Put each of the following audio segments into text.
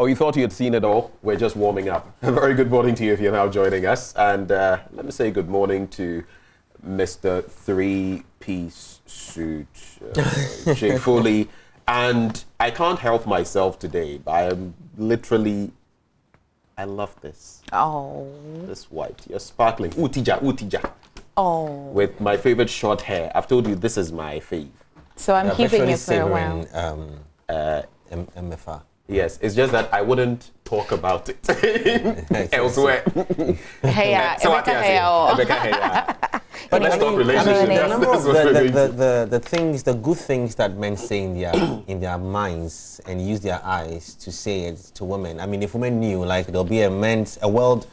Oh, you thought you had seen it all? We're just warming up. A very good morning to you if you're now joining us. And let me say good morning to Mr. Three-Piece Suit, Jay Foley. And I can't help myself today, but I am literally, I love this. Oh. This white. You're sparkling. Utija. Oh. With my favorite short hair. I've told you this is my fave. So I'm keeping it for a while. MFR. Yes, it's just that I wouldn't talk about it elsewhere. But let's talk relationships. The things, the good things that men say in their minds and use their eyes to say it to women. I mean, if women knew, like there'll be a world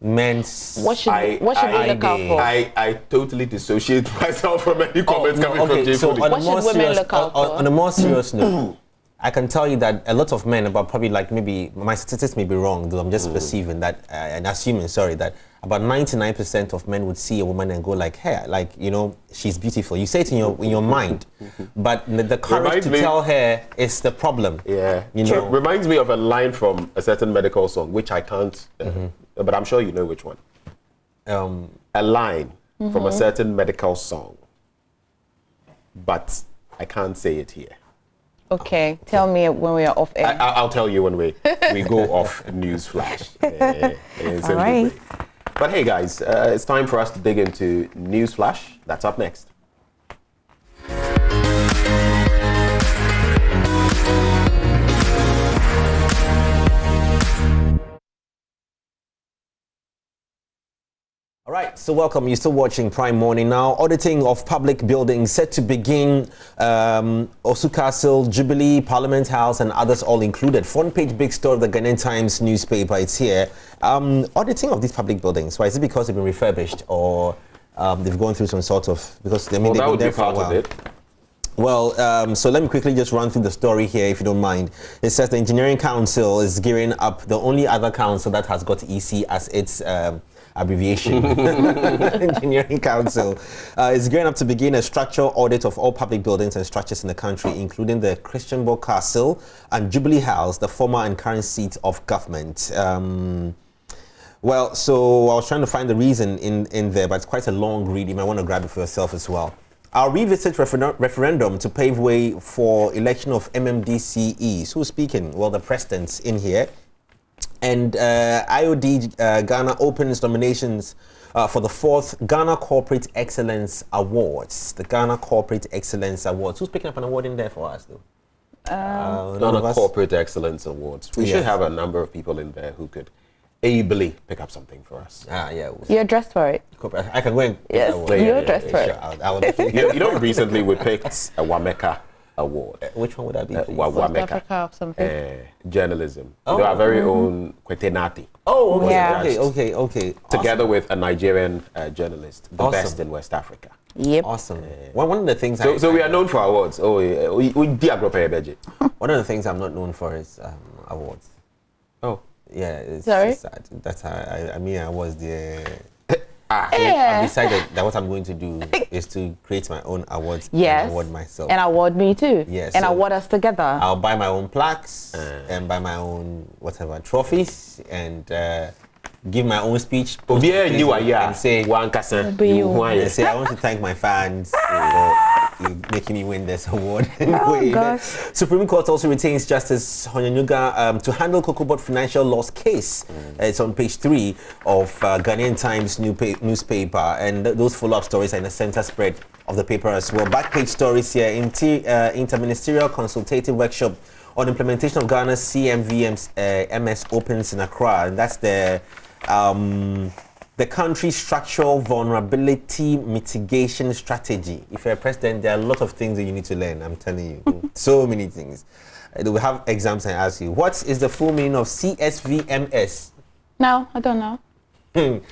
men's. What should we look out for? I totally dissociate myself from any comments coming from Jay Foley. What should women look out for? On a more serious note, I can tell you that a lot of men, about probably like maybe my statistics may be wrong, though I'm just perceiving that and assuming, that about 99% of men would see a woman and go like, hey, like, you know, she's beautiful. You say it in your mind, but the courage to tell her is the problem. Yeah, you know. Reminds me of a line from a certain medical song, which I can't, but I'm sure you know which one. A line from a certain medical song, but I can't say it here. Okay, tell me when we are off air. I'll tell you when we go off news flash. All right. But hey guys, it's time for us to dig into news flash. That's up next. All right, so welcome. You're still watching Prime Morning now. Auditing of public buildings set to begin. Osu Castle, Jubilee, Parliament House, and others all included. Front page big story of the Ghanaian Times newspaper. It's here. Auditing of these public buildings. Why is it because they've been refurbished or they've gone through some sort of because they've been there for a while? Well, so let me quickly just run through the story here, if you don't mind. It says the Engineering Council is gearing up. The only other council that has got EC as its abbreviation, Engineering Council, is gearing up to begin a structural audit of all public buildings and structures in the country, including the Christianborg Castle and Jubilee House, the former and current seat of government. Well, so I was trying to find the reason in there, but it's quite a long read. You might want to grab it for yourself as well. Our revisit referendum to pave way for election of MMDCEs. Who's speaking? Well, the president's in here. And IOD Ghana opens nominations for the 4th Ghana Corporate Excellence Awards. The Ghana Corporate Excellence Awards. Who's picking up an award in there for us, though? Ghana Corporate Excellence Awards. We should have a number of people in there who could ably pick up something for us. Yeah. You're dressed for it. I can go and yes, you're dressed for it. You know, recently we picked a Wameka Award. Which one would that be? South Africa or something. Journalism. You know, our very own Kwetenati. Oh, okay. Yeah. Okay. Together with a Nigerian journalist, the best in West Africa. Yep. Awesome. One of the things. So we are known for awards. Oh, yeah. We One of the things I'm not known for is awards. Oh. Yeah. It's sad. That's how I was the. I decided that what I'm going to do is to create my own awards and award myself. And award me too. Yes. And award us together. I'll buy my own plaques and buy my own trophies and give my own speech. And say, I want to thank my fans for making me win this award. Gosh. Supreme Court also retains Justice Honyenuga to handle Kokobot financial loss case. It's on page 3 of Ghanaian Times newspaper, and those follow-up stories are in the center spread of the paper as well. Back page stories here. Interministerial consultative workshop on implementation of Ghana's CMVM MS opens in Accra, and that's the country's structural vulnerability mitigation strategy. If you're a president, there are a lot of things that you need to learn, I'm telling you. So many things. We have exams and ask you, what is the full meaning of CSVMS? No, I don't know.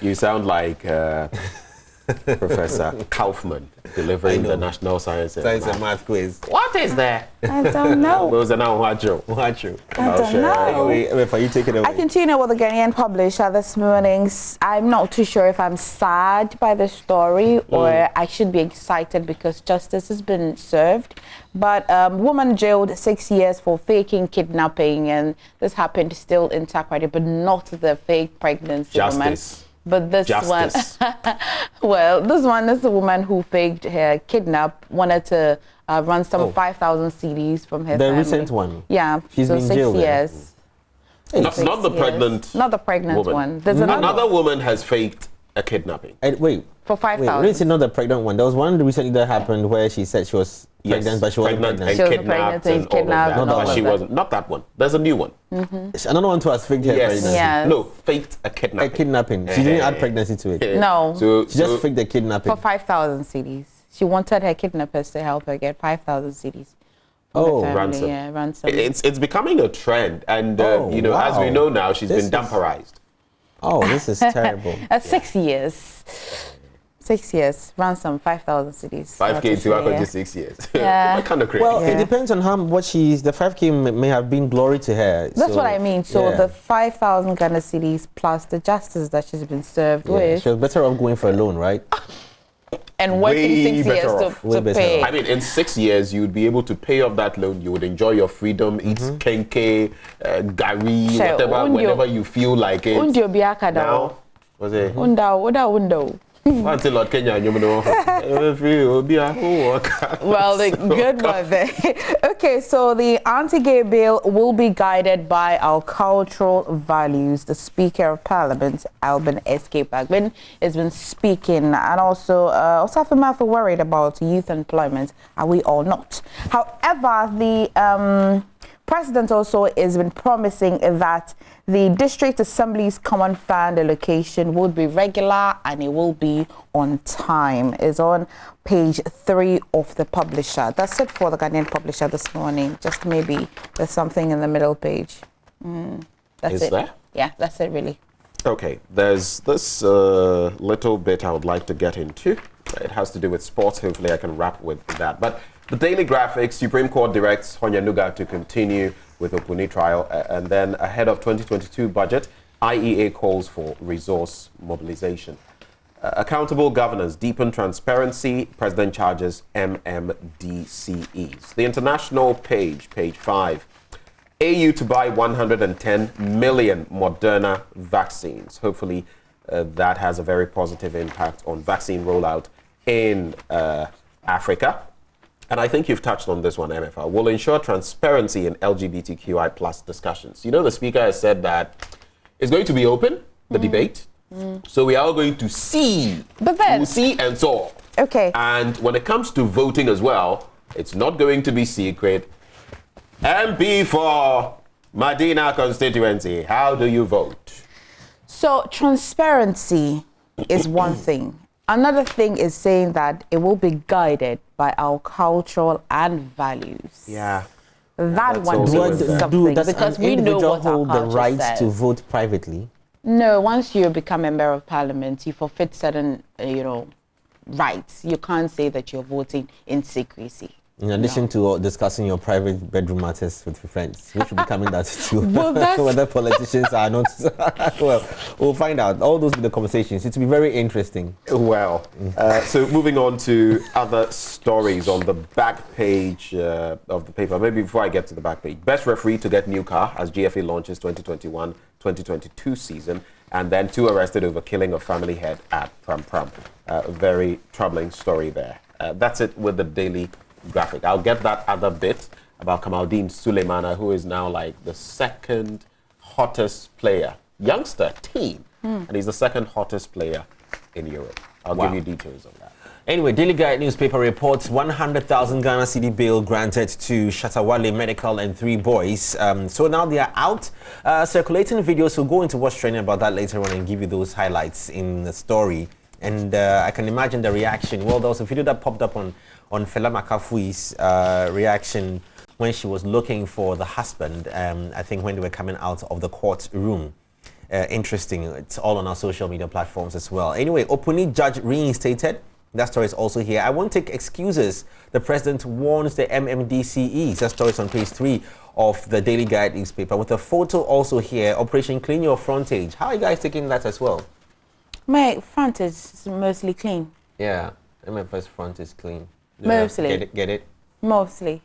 You sound like Professor Kaufman delivering the National Science and Math quiz. What is there? I don't know. Those are now I don't know. Anyway, you take it away. I continue with the Ghanaian publisher this morning. I'm not too sure if I'm sad by the story or I should be excited because justice has been served. But woman jailed 6 years for faking kidnapping, and this happened still in Takoradi, but not the fake pregnancy woman. But this one, well, this one is the woman who faked her kidnap, wanted to ransom 5,000 CDs from her family. The recent one? Yeah, she's been 6 jailed. years. Not the pregnant. Not the pregnant one. There's another woman has faked a kidnapping. Wait. For 5,000. Wait, not the pregnant one. There was one recently that happened where she said she was pregnant, but she wasn't pregnant. She was kidnapped and kidnapped. But she wasn't. Not that one. There's a new one. Another one too has faked her pregnancy. Yes. No, faked a kidnapping. A kidnapping. She didn't add pregnancy to it. No. So she just faked the kidnapping. For 5,000 CDs. She wanted her kidnappers to help her get 5,000 CDs. Ransom. Yeah, ransom. It's becoming a trend, and as we know now, she's been damperized. Oh, this is terrible. 6 years. 6 years, ransom, 5,000 CDs. 5K to Accra, 6 years. Yeah. Kind of crazy. Well, it depends on what she's. The 5K may have been glory to her. That's what I mean. So the 5,000 Ghana CDs plus the justice that she's been served with. She was better off going for a loan, right? And working 6 years to pay. I mean, in 6 years, you would be able to pay off that loan. You would enjoy your freedom, eat kenke, gari, whatever, whenever you feel like it. Now, was it? Undo. Until Lord Kenya, you know. Well, the good one there. Okay, so the anti-gay bill will be guided by our cultural values. The Speaker of Parliament, Alban S.K. Bagbin, has been speaking, and also Aftermath are worried about youth employment. Are we all not? However, the President also has been promising that the District Assembly's common fund allocation would be regular and it will be on time. It's on page 3 of the publisher. That's it for the Ghanaian publisher this morning. Just maybe there's something in the middle page. That's it. Is there? Yeah, that's it really. Okay, there's this little bit I would like to get into. It has to do with sports. Hopefully I can wrap with that. But the Daily Graphic, Supreme Court directs Honyenuga to continue with Opuni trial, and then ahead of 2022 budget, IEA calls for resource mobilization. Accountable governance, deepen transparency, President charges MMDCEs. The international page 5. AU to buy 110 million Moderna vaccines. Hopefully that has a very positive impact on vaccine rollout in Africa. And I think you've touched on this one, MFR, will ensure transparency in LGBTQI plus discussions. You know, the speaker has said that it's going to be open, the debate. So we are all going to see. But then, we'll see and so. Okay. And when it comes to voting as well, it's not going to be secret. MP for Medina constituency, how do you vote? So transparency is one thing. Another thing is saying that it will be guided by our cultural and values. Yeah. That one means something because we know what our hold culture the right says. to vote privately? No, once you become a member of parliament, you forfeit certain, rights. You can't say that you're voting in secrecy. In addition to discussing your private bedroom matters with your friends, we should be coming that to whether politicians are not. Well, we'll find out. All those will be the conversations. It will be very interesting. Well, so moving on to other stories on the back page of the paper. Maybe before I get to the back page. Best referee to get new car as GFA launches 2021-2022 season. And then 2 arrested over killing of family head at Pram Pram. Very troubling story there. That's it with the Daily Graphic. I'll get that other bit about Kamaldeen Suleimana, who is now like the second hottest player, youngster, teen, and he's the second hottest player in Europe. I'll give you details on that. Anyway, Daily Guide newspaper reports 100,000 Ghana Cedi bail granted to Shatawale Medical and 3 boys. So now they are out circulating videos. We'll go into what's trending about that later on and give you those highlights in the story. And I can imagine the reaction. Well, there was a video that popped up on Fela Makafui's reaction when she was looking for the husband, I think when they were coming out of the courtroom. interesting. It's all on our social media platforms as well. Anyway, Opuni judge reinstated. That story is also here. I won't take excuses. The president warns the MMDCEs. That story is on page 3 of the Daily Guide newspaper with a photo also here. Operation Clean Your Frontage. How are you guys taking that as well? My frontage is mostly clean. Yeah, MF's front is clean. Mostly. Get it? Mostly,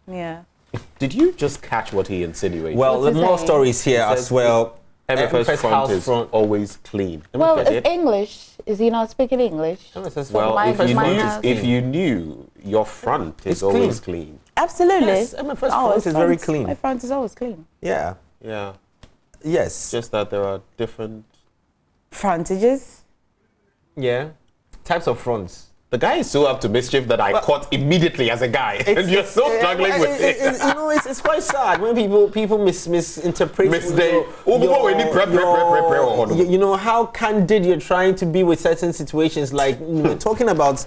yeah. Did you just catch what he insinuated? Well, the more stories here as well. MF's front is always clean. Well, it's English. Is he not speaking English? Well, if you knew, your front is always clean. Absolutely. Yes, MF's front is very clean. My front is always clean. Yeah. Yeah. Yes. Just that there are different frontages. Yeah. Types of fronts. The guy is so up to mischief that I caught immediately as a guy, and you're so struggling with it. You know, it's quite sad when people misinterpret. You know how candid you're trying to be with certain situations, like talking about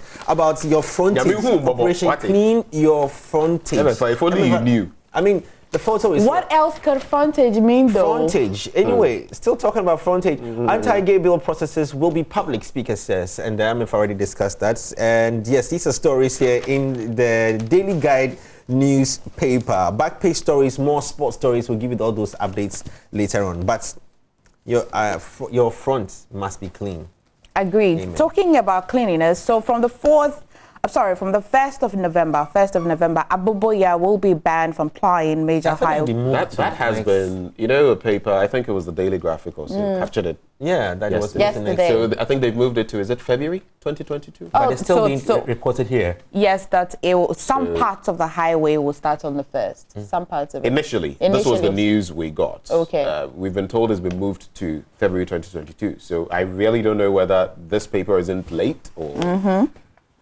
your frontage. Operation Clean Your Frontage. If only you knew. I mean, the photo is. What else could frontage mean, though? Frontage. Anyway, still talking about frontage. Anti-gay bill processes will be public, Speaker says, and I've already discussed that. And yes, these are stories here in the Daily Guide newspaper. Back page stories, more sports stories. We'll give you all those updates later on. But your front must be clean. Agreed. Amen. Talking about cleanliness, so from the 1st of November, Aboboyaa will be banned from plying major highways. That has been, a paper, I think it was the Daily Graphic or so, captured it. Yeah, that was yesterday. So I think they've moved it to, is it February 2022? But it's still being reported here. Yes, that some parts of the highway will start on the 1st. Some parts of it. Initially. This was the news we got. Okay. We've been told it's been moved to February 2022. So I really don't know whether this paper isn't late or...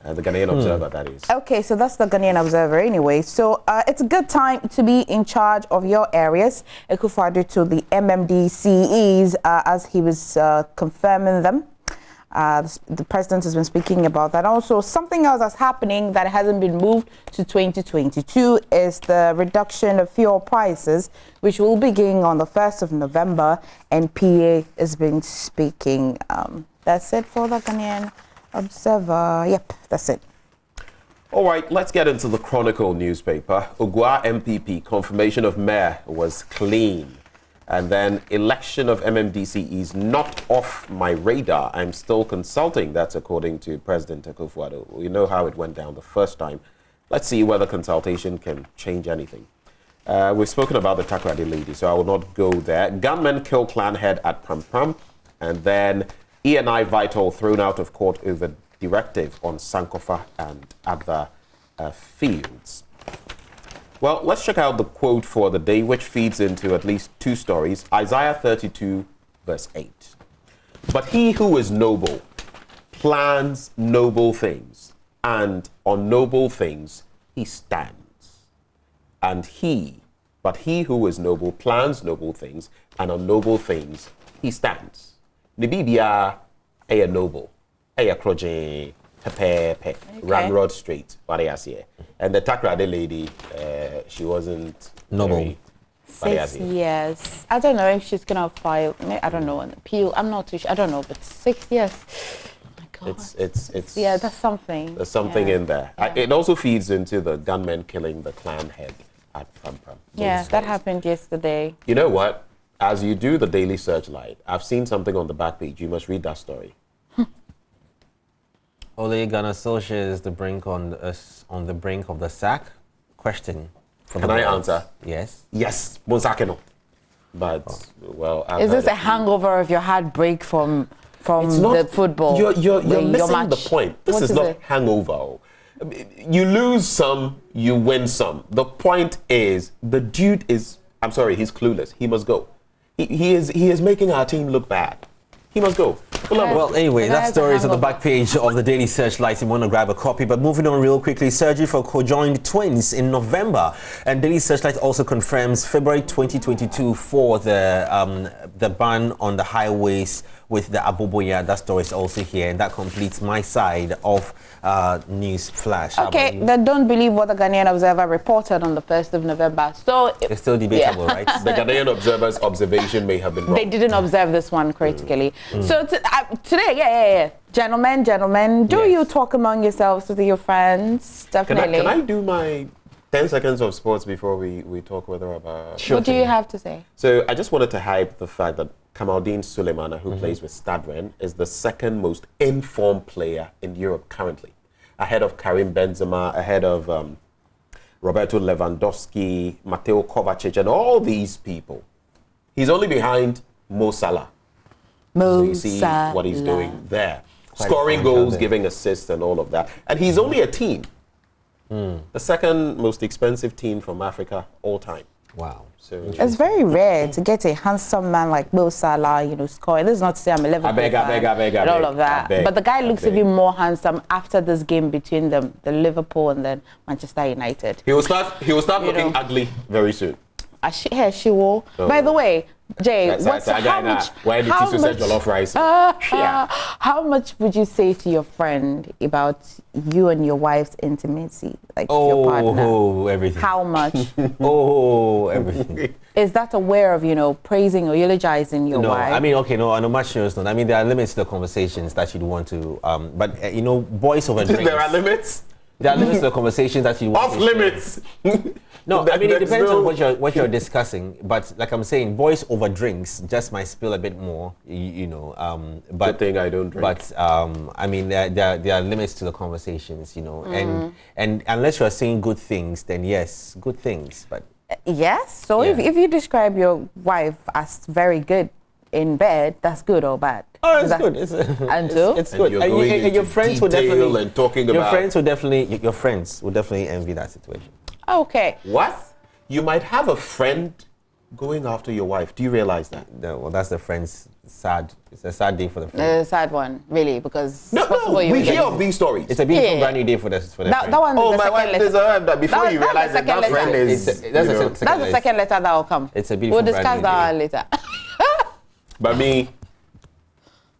the Ghanaian Observer, that is. Okay, so that's the Ghanaian Observer anyway. So it's a good time to be in charge of your areas. Akufo-Addo to the MMDCEs as he was confirming them. The president has been speaking about that. Also, something else that's happening that hasn't been moved to 2022 is the reduction of fuel prices, which will begin on the 1st of November, and PA has been speaking. That's it for the Ghanaian Observer. Yep, that's it. All right, let's get into the Chronicle newspaper. Ugwa MPP, confirmation of mayor was clean. And then election of MMDCEs not off my radar. I'm still consulting. That's according to President Akufo-Addo. We know how it went down the first time. Let's see whether consultation can change anything. We've spoken about the Takoradi lady, so I will not go there. Gunmen kill clan head at Pram Pram. And then E&I Vital thrown out of court over directive on Sankofa and other fields. Well, let's check out the quote for the day, which feeds into at least 2 stories. Isaiah 32, verse 8. But he who is noble plans noble things, and on noble things he stands. But he who is noble plans noble things, and on noble things he stands. Nibibia a noble, a kroje, pepe, Ramrod Street, what I say. And the Takoradi lady, she wasn't noble. 6 years. I don't know if she's gonna file. I don't know an appeal. I'm not too sure. I don't know, but 6 years. Oh my God. It's yeah, that's something. There's something in there. Yeah. It also feeds into the gunmen killing the clan head at Pram Pram. Yeah, that happened yesterday. You know what? As you do the Daily Searchlight, I've seen something on the back page. You must read that story. Ole Gunnar Solskjaer is on the brink of the sack? Question. Can I answer? Yes. Yes, Monsakeno. But well, is this a hangover of your heartbreak from the football? You're missing the point. This is not hangover. You lose some, you win some. The point is the dude is. I'm sorry, he's clueless. He must go. He is making our team look bad. He must go. Well, anyway, that story is on the back page of the Daily Searchlight. You want to grab a copy. But moving on real quickly, surgery for conjoined twins in November. And Daily Searchlight also confirms February 2022 for the ban on the highways with the Aboboyaa. That story is also here. And that completes my side of news flash. Okay, then don't believe what the Ghanaian Observer reported on the 1st of November. So it's still debatable, right? The Ghanaian Observer's observation may have been wrong. They didn't observe this one critically. So today, gentlemen, do you talk among yourselves with your friends? Definitely. Can I do my 10 seconds of sports before we talk whether about... Sure. What do you have to say? So I just wanted to hype the fact that Kamaldeen Sulemana, who plays with Stadren, is the second most informed player in Europe currently, ahead of Karim Benzema, ahead of Roberto Lewandowski, Mateo Kovacic, and all these people. He's only behind Mo Salah. So you see what he's doing there. Scoring goals, giving assists, and all of that. And he's only a teen. The second most expensive team from Africa all time. Wow. So it's very rare to get a handsome man like Mo Salah, scoring. This is not to say I'm a Liverpool fan and all of that. But the guy looks even more handsome after this game between them, the Liverpool and then Manchester United. He will start looking ugly very soon. She will. Oh. By the way, Jay, how much would you say to your friend about you and your wife's intimacy, like your partner? Oh, everything. How much? Everything. Is that aware of praising or eulogizing your wife? No, I mean, okay, no, on a much serious note. I mean, there are limits to the conversations that you'd want to. But boys over drinks. There are limits. There are limits to the conversations that you want. Off limits. No, I mean, it depends on what you're discussing. But like I'm saying, boys over drinks just might spill a bit more, But good thing I don't drink. But I mean, there are limits to the conversations, and unless you're saying good things, then yes, good things. But yes. So if you describe your wife as very good in bed, that's good or bad? Oh, it's good. It's good. And your friends will definitely your friends will definitely envy that situation. Okay. What? You might have a friend going after your wife. Do you realize that? No, well, that's the friend's sad. It's a sad day for the friend. It's a sad one, really, because we hear of these stories. It's a beautiful brand new day for the friend. That one. Oh, my wife deserved that. Before you realize that friend is. That's the second letter that will come. It's a beautiful. We'll discuss that later. But me,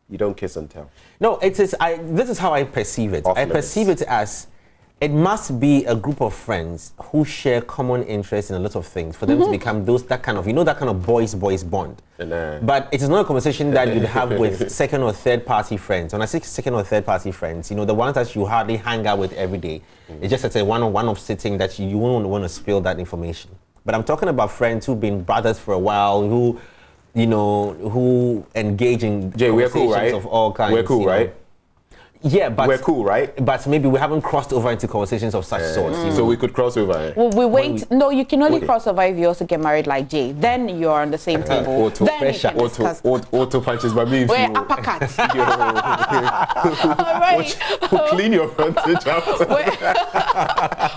you don't kiss and tell. No, this is how I perceive it. I perceive it as it must be a group of friends who share common interests in a lot of things for them to become that kind of boys bond. But it is not a conversation that you'd have with second or third party friends. When I say second or third party friends, the ones that you hardly hang out with every day. It's just at a one-on-one sitting that you won't want to spill that information. But I'm talking about friends who've been brothers for a while, who engage in conversations of all kinds. We're cool, right? Yeah, but we're cool, right? But maybe we haven't crossed over into conversations of such sorts. So we could cross over. Well, we wait. No, you can only cross over if you also get married like Jay. Then you're on the same table. Auto punches by me. We're uppercut. All right. Clean your frontage out.